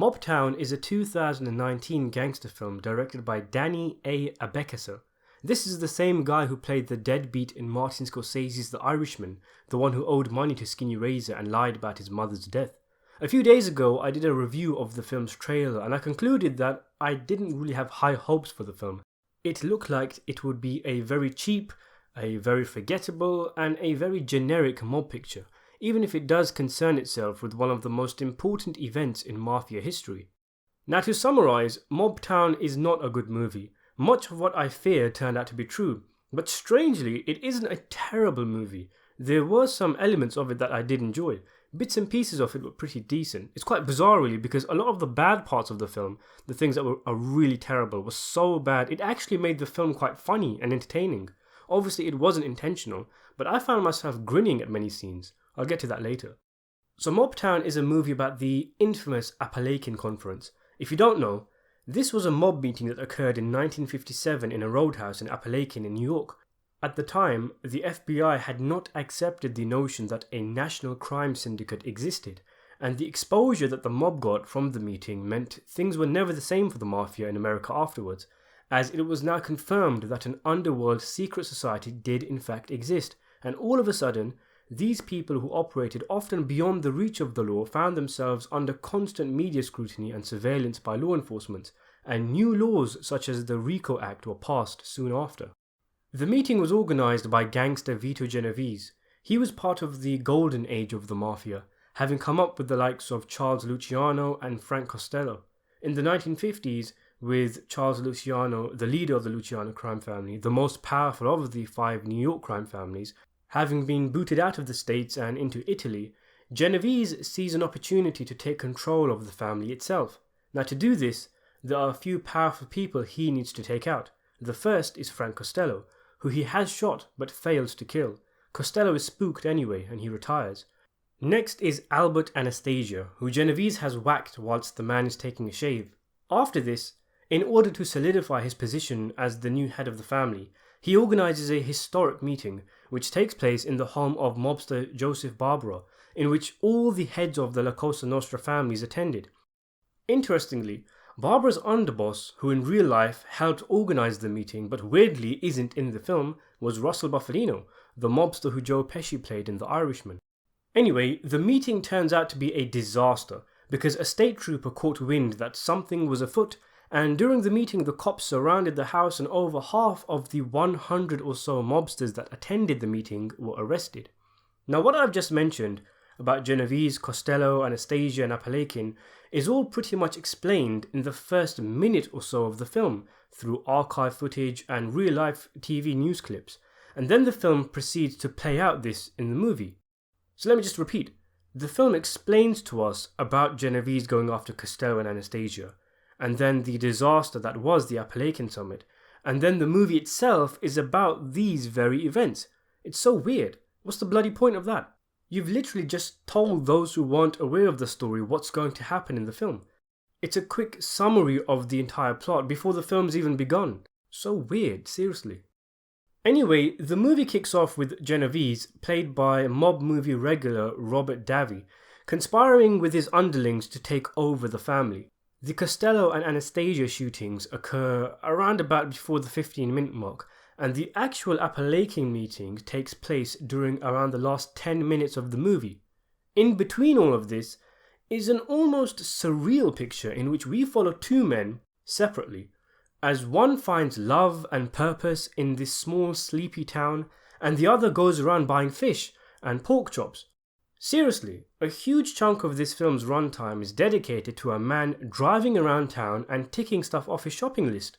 Mobtown is a 2019 gangster film directed by Danny A. Abekasa. This is the same guy who played the deadbeat in Martin Scorsese's The Irishman, the one who owed money to Skinny Razor and lied about his mother's death. A few days ago, I did a review of the film's trailer and I concluded that I didn't really have high hopes for the film. It looked like it would be a very cheap, a very forgettable, and a very generic mob picture, even if it does concern itself with one of the most important events in Mafia history. Now, to summarise, Mobtown is not a good movie. Much of what I feared turned out to be true, but strangely, it isn't a terrible movie. There were some elements of it that I did enjoy. Bits and pieces of it were pretty decent. It's quite bizarre really, because a lot of the bad parts of the film, the things that are really terrible, were so bad it actually made the film quite funny and entertaining. Obviously it wasn't intentional, but I found myself grinning at many scenes. I'll get to that later. So Mobtown is a movie about the infamous Appalachian Conference. If you don't know, this was a mob meeting that occurred in 1957 in a roadhouse in Appalachian in New York. At the time, the FBI had not accepted the notion that a national crime syndicate existed, and the exposure that the mob got from the meeting meant things were never the same for the Mafia in America afterwards, as it was now confirmed that an underworld secret society did in fact exist, and all of a sudden, these people who operated often beyond the reach of the law found themselves under constant media scrutiny and surveillance by law enforcement, and new laws such as the RICO Act were passed soon after. The meeting was organised by gangster Vito Genovese. He was part of the golden age of the Mafia, having come up with the likes of Charles Luciano and Frank Costello. In the 1950s, with Charles Luciano, the leader of the Luciano crime family, the most powerful of the 5 New York crime families, having been booted out of the States and into Italy, Genovese sees an opportunity to take control of the family itself. Now, to do this, there are a few powerful people he needs to take out. The first is Frank Costello, who he has shot but fails to kill. Costello is spooked anyway and he retires. Next is Albert Anastasia, who Genovese has whacked whilst the man is taking a shave. After this, in order to solidify his position as the new head of the family, he organises a historic meeting which takes place in the home of mobster Joseph Barbara, in which all the heads of the La Cosa Nostra families attended. Interestingly, Barbara's underboss, who in real life helped organise the meeting but weirdly isn't in the film, was Russell Bufalino, the mobster who Joe Pesci played in The Irishman. Anyway, the meeting turns out to be a disaster because a state trooper caught wind that something was afoot, and during the meeting the cops surrounded the house and over half of the 100 or so mobsters that attended the meeting were arrested. Now, what I've just mentioned about Genovese, Costello, Anastasia and Appalachian is all pretty much explained in the first minute or so of the film through archive footage and real-life TV news clips, and then the film proceeds to play out this in the movie. So let me just repeat. The film explains to us about Genovese going after Costello and Anastasia, and then the disaster that was the Appalachian Summit, and then the movie itself is about these very events. It's so weird. What's the bloody point of that? You've literally just told those who weren't aware of the story what's going to happen in the film. It's a quick summary of the entire plot before the film's even begun. So weird, seriously. Anyway, the movie kicks off with Genovese, played by mob movie regular Robert Davi, conspiring with his underlings to take over the family. The Costello and Anastasia shootings occur around about before the 15-minute mark, and the actual Appalachian meeting takes place during around the last 10 minutes of the movie. In between all of this is an almost surreal picture in which we follow 2 men separately, as one finds love and purpose in this small sleepy town and the other goes around buying fish and pork chops. Seriously, a huge chunk of this film's runtime is dedicated to a man driving around town and ticking stuff off his shopping list.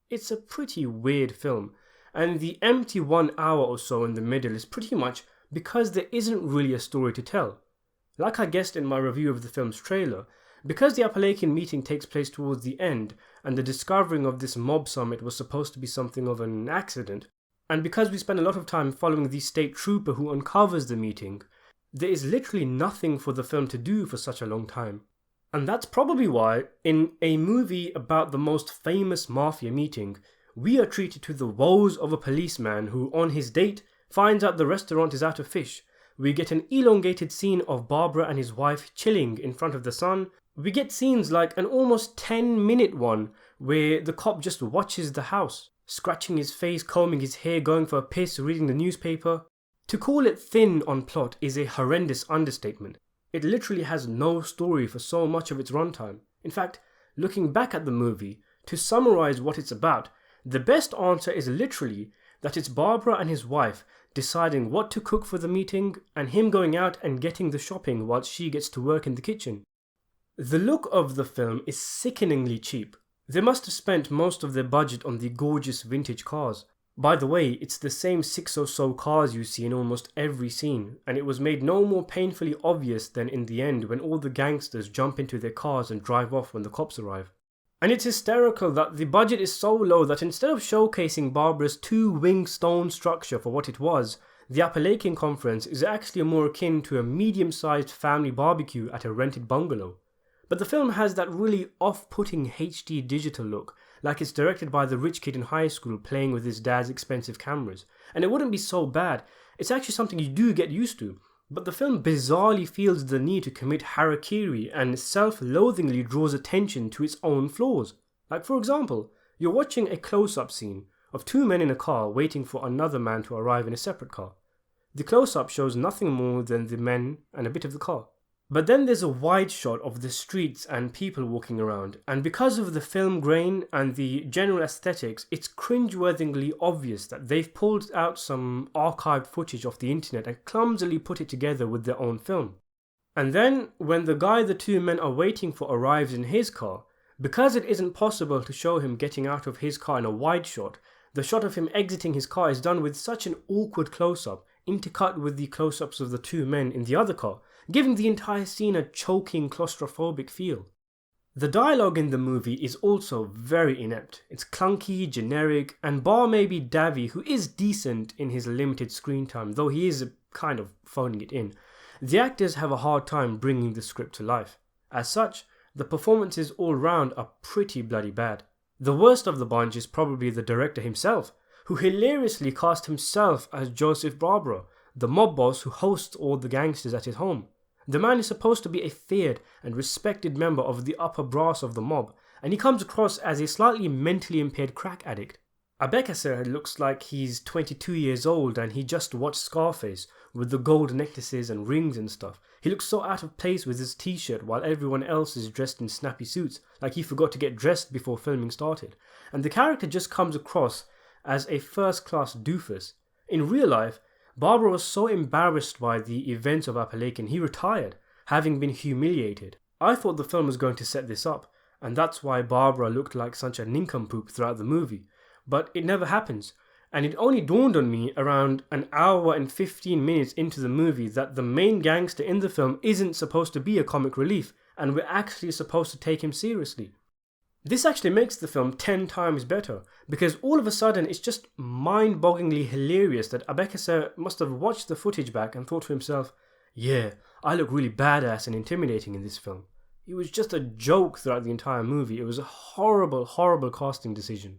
It's a pretty weird film, and the empty 1 hour or so in the middle is pretty much because there isn't really a story to tell. Like I guessed in my review of the film's trailer, because the Appalachian meeting takes place towards the end and the discovering of this mob summit was supposed to be something of an accident, and because we spend a lot of time following the state trooper who uncovers the meeting, there is literally nothing for the film to do for such a long time. And that's probably why, in a movie about the most famous mafia meeting, we are treated to the woes of a policeman who, on his date, finds out the restaurant is out of fish. We get an elongated scene of Barbara and his wife chilling in front of the sun, We get scenes like an almost 10-minute one where the cop just watches the house, scratching his face, combing his hair, going for a piss, reading the newspaper. To call it thin on plot is a horrendous understatement. It literally has no story for so much of its runtime. In fact, looking back at the movie, to summarize what it's about, the best answer is literally that it's Barbara and his wife deciding what to cook for the meeting and him going out and getting the shopping while she gets to work in the kitchen. The look of the film is sickeningly cheap. They must have spent most of their budget on the gorgeous vintage cars. By the way, it's the same 6 or so cars you see in almost every scene, and it was made no more painfully obvious than in the end when all the gangsters jump into their cars and drive off when the cops arrive. And it's hysterical that the budget is so low that instead of showcasing Barbara's 2-wing stone structure for what it was, the Appalachian Conference is actually more akin to a medium-sized family barbecue at a rented bungalow. But the film has that really off-putting HD digital look, like it's directed by the rich kid in high school playing with his dad's expensive cameras. And it wouldn't be so bad, it's actually something you do get used to. But the film bizarrely feels the need to commit harakiri and self-loathingly draws attention to its own flaws. Like for example, you're watching a close-up scene of 2 men in a car waiting for another man to arrive in a separate car. The close-up shows nothing more than the men and a bit of the car. But then there's a wide shot of the streets and people walking around, and because of the film grain and the general aesthetics, it's cringeworthingly obvious that they've pulled out some archived footage off the internet and clumsily put it together with their own film. And then, when the guy the 2 men are waiting for arrives in his car, because it isn't possible to show him getting out of his car in a wide shot, the shot of him exiting his car is done with such an awkward close-up, intercut with the close-ups of the 2 men in the other car, giving the entire scene a choking, claustrophobic feel. The dialogue in the movie is also very inept. It's clunky, generic, and bar maybe Davy, who is decent in his limited screen time, though he is kind of phoning it in, the actors have a hard time bringing the script to life. As such, the performances all round are pretty bloody bad. The worst of the bunch is probably the director himself, who hilariously cast himself as Joseph Barbara, the mob boss who hosts all the gangsters at his home. The man is supposed to be a feared and respected member of the upper brass of the mob, and he comes across as a slightly mentally impaired crack addict. Abekasa looks like he's 22 years old and he just watched Scarface with the gold necklaces and rings and stuff. He looks so out of place with his t-shirt while everyone else is dressed in snappy suits, like he forgot to get dressed before filming started. And the character just comes across as a first-class doofus. In real life, Barbara was so embarrassed by the events of Appalachian, he retired, having been humiliated. I thought the film was going to set this up, and that's why Barbara looked like such a nincompoop throughout the movie. But it never happens, and it only dawned on me around an hour and 15 minutes into the movie that the main gangster in the film isn't supposed to be a comic relief, and we're actually supposed to take him seriously. This actually makes the film 10 times better, because all of a sudden it's just mind-bogglingly hilarious that Abekasa must have watched the footage back and thought to himself, yeah, I look really badass and intimidating in this film. It was just a joke throughout the entire movie. It was a horrible, horrible casting decision.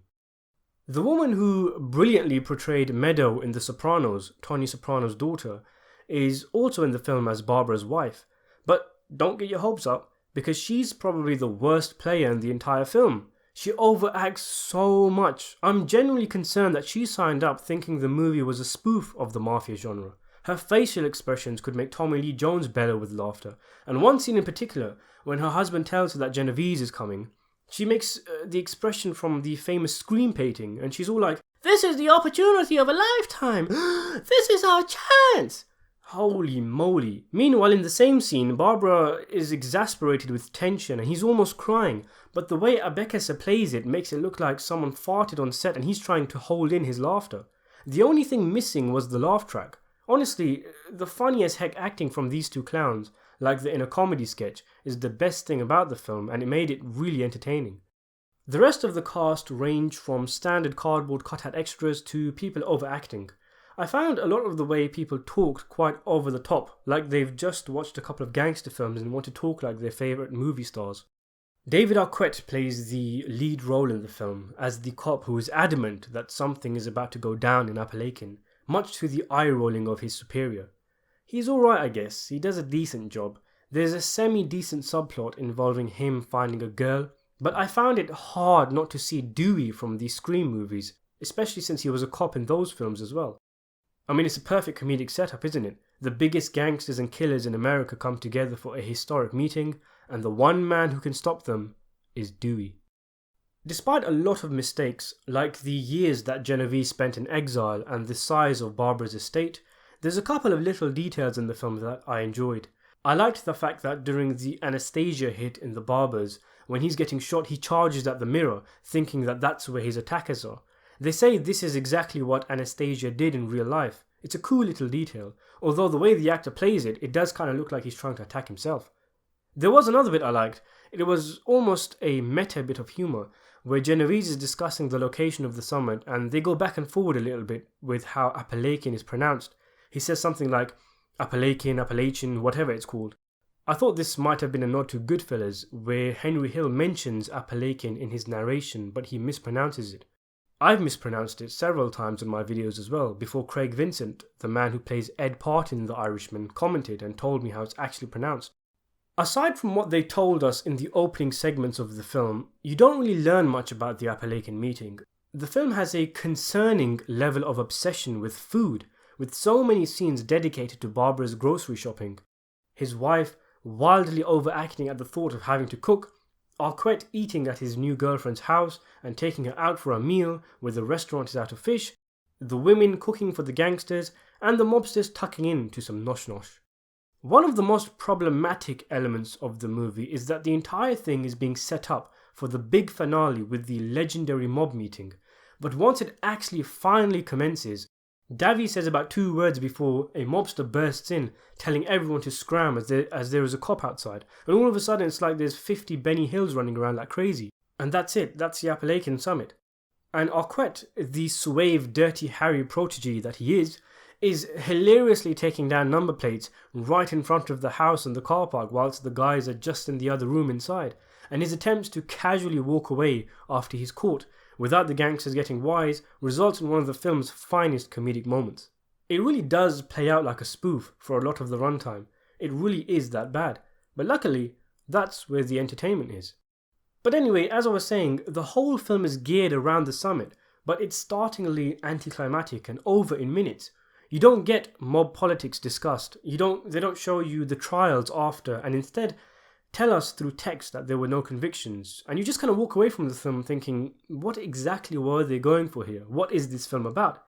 The woman who brilliantly portrayed Meadow in The Sopranos, Tony Soprano's daughter, is also in the film as Barbara's wife. But don't get your hopes up, because she's probably the worst player in the entire film. She overacts so much. I'm genuinely concerned that she signed up thinking the movie was a spoof of the Mafia genre. Her facial expressions could make Tommy Lee Jones bellow with laughter. And one scene in particular, when her husband tells her that Genovese is coming, she makes the expression from the famous Scream painting, and she's all like, "This is the opportunity of a lifetime! This is our chance!" Holy moly. Meanwhile, in the same scene, Barbara is exasperated with tension and he's almost crying, but the way Abekasa plays it makes it look like someone farted on set and he's trying to hold in his laughter. The only thing missing was the laugh track. Honestly, the funny as heck acting from these 2 clowns, like in a comedy sketch, is the best thing about the film, and it made it really entertaining. The rest of the cast range from standard cardboard cutout extras to people overacting. I found a lot of the way people talked quite over the top, like they've just watched a couple of gangster films and want to talk like their favourite movie stars. David Arquette plays the lead role in the film as the cop who is adamant that something is about to go down in Appalachian, much to the eye-rolling of his superior. He's alright, I guess. He does a decent job. There's a semi-decent subplot involving him finding a girl, but I found it hard not to see Dewey from the Scream movies, especially since he was a cop in those films as well. I mean, it's a perfect comedic setup, isn't it? The biggest gangsters and killers in America come together for a historic meeting, and the one man who can stop them is Dewey. Despite a lot of mistakes, like the years that Genovese spent in exile and the size of Barbara's estate, there's a couple of little details in the film that I enjoyed. I liked the fact that during the Anastasia hit in the Barbers, when he's getting shot, he charges at the mirror, thinking that that's where his attackers are. They say this is exactly what Anastasia did in real life. It's a cool little detail, although the way the actor plays it, it does kind of look like he's trying to attack himself. There was another bit I liked. It was almost a meta bit of humour, where Genovese is discussing the location of the summit and they go back and forward a little bit with how Appalachian is pronounced. He says something like Appalachian, whatever it's called. I thought this might have been a nod to Goodfellas, where Henry Hill mentions Appalachian in his narration, but he mispronounces it. I've mispronounced it several times in my videos as well, before Craig Vincent, the man who plays Ed Parton in The Irishman, commented and told me how it's actually pronounced. Aside from what they told us in the opening segments of the film, you don't really learn much about the Appalachian meeting. The film has a concerning level of obsession with food, with so many scenes dedicated to Barbara's grocery shopping. His wife wildly overacting at the thought of having to cook, Arquette eating at his new girlfriend's house and taking her out for a meal where the restaurant is out of fish, the women cooking for the gangsters, and the mobsters tucking in to some nosh-nosh. One of the most problematic elements of the movie is that the entire thing is being set up for the big finale with the legendary mob meeting, but once it actually finally commences, Davy says about 2 words before a mobster bursts in, telling everyone to scram as there is a cop outside, and all of a sudden it's like there's 50 Benny Hills running around like crazy. And that's it, that's the Appalachian summit. And Arquette, the suave, dirty Harry protege that he is hilariously taking down number plates right in front of the house and the car park whilst the guys are just in the other room inside, and his attempts to casually walk away after he's caught without the gangsters getting wise results in one of the film's finest comedic moments. It really does play out like a spoof for a lot of the runtime. It really is that bad. But luckily, that's where the entertainment is. But anyway, as I was saying, the whole film is geared around the summit, but it's startlingly anticlimactic and over in minutes. You don't get mob politics discussed. They don't show you the trials after, and instead tell us through text that there were no convictions, and you just kind of walk away from the film thinking, what exactly were they going for here? What is this film about?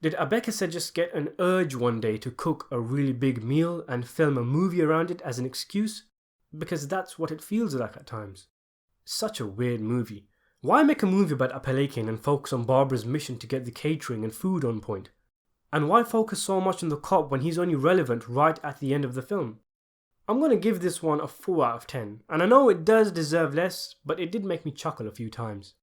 Did Abekasa just get an urge one day to cook a really big meal and film a movie around it as an excuse? Because that's what it feels like at times. Such a weird movie. Why make a movie about Appalachian and focus on Barbara's mission to get the catering and food on point? And why focus so much on the cop when he's only relevant right at the end of the film? I'm going to give this one a 4 out of 10, and I know it does deserve less, but it did make me chuckle a few times.